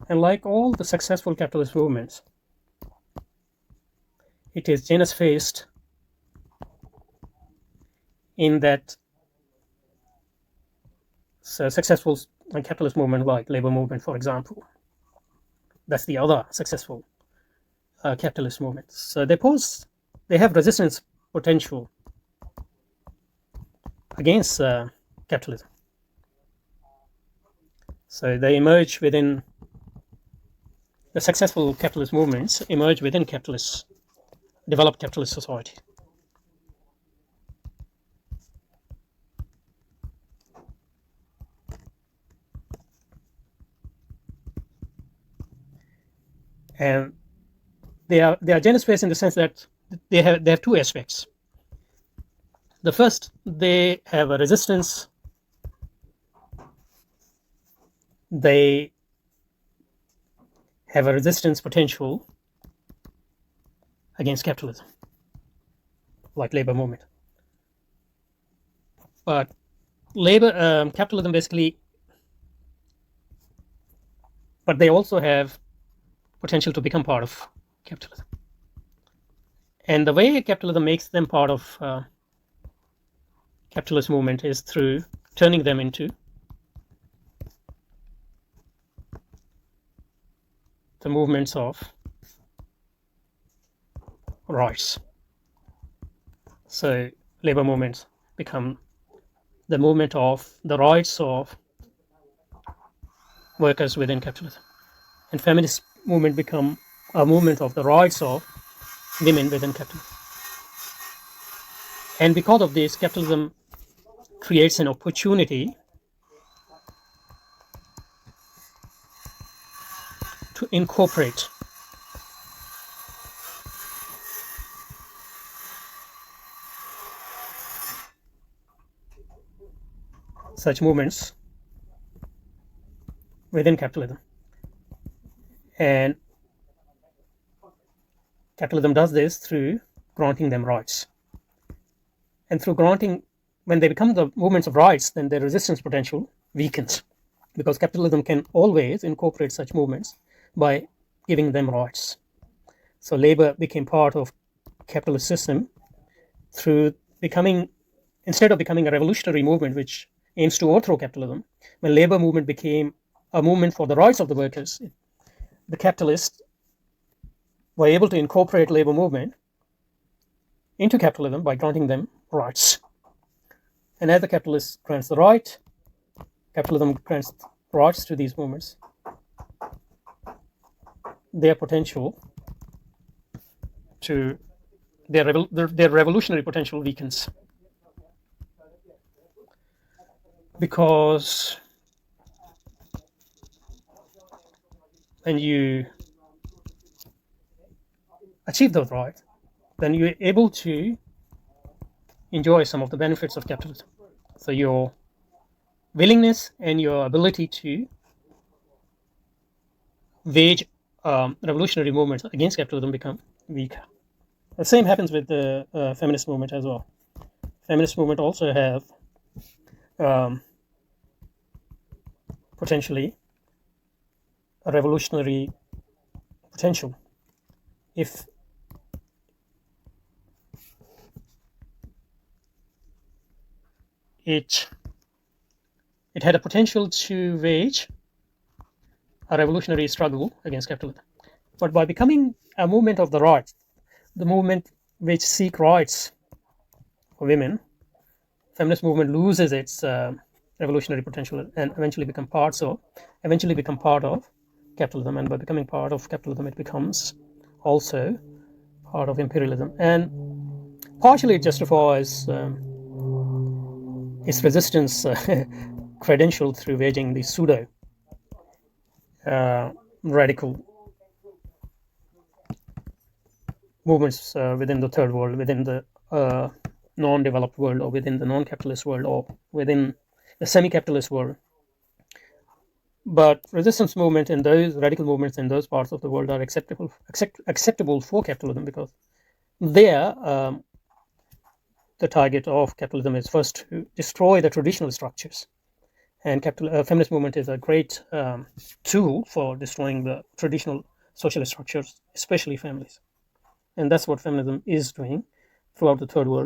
And like all the successful capitalist movements, it is Janus-faced in that successful capitalist movement like labor movement, for example. That's the other successful capitalist movement. So they have resistance potential against capitalism. So they emerge within the successful capitalist movements emerge within developed capitalist society. And they are Janus-based in the sense that they have two aspects. The first, they have a resistance. They have a resistance potential against capitalism, like labor movement. But capitalism basically, but they also have potential to become part of capitalism. And the way capitalism makes them part of capitalist movement is through turning them into the movements of rights. So labor movements become the movement of the rights of workers within capitalism, and feminist movement become a movement of the rights of women within capitalism. And because of this, capitalism creates an opportunity to incorporate such movements within capitalism. And capitalism does this through granting them rights. And through granting, when they become the movements of rights, then their resistance potential weakens, because capitalism can always incorporate such movements by giving them rights. So labor became part of capitalist system through instead of becoming a revolutionary movement which aims to overthrow capitalism, when labor movement became a movement for the rights of the workers, the capitalists were able to incorporate labor movement into capitalism by granting them rights. And as the capitalist grants the right, capitalism grants rights to these movements, their potential to their revolutionary potential weakens, because when you achieve those rights, then you're able to enjoy some of the benefits of capitalism. So your willingness and your ability to wage revolutionary movements against capitalism become weaker. The same happens with the feminist movement as well. Feminist movement also have potentially a revolutionary potential if it had a potential to wage a revolutionary struggle against capitalism. But by becoming a movement of the rights, the movement which seek rights for women, feminist movement loses its revolutionary potential and eventually become part of capitalism. And by becoming part of capitalism, it becomes also part of imperialism. And partially it justifies its resistance credential through waging the pseudo radical movements within the third world, within the non-developed world, or within the non-capitalist world, or within the semi-capitalist world. But resistance movement and those radical movements in those parts of the world are acceptable for capitalism, because there the target of capitalism is first to destroy the traditional structures And feminist movement is a great tool for destroying the traditional socialist structures, especially families. And that's what feminism is doing throughout the third world.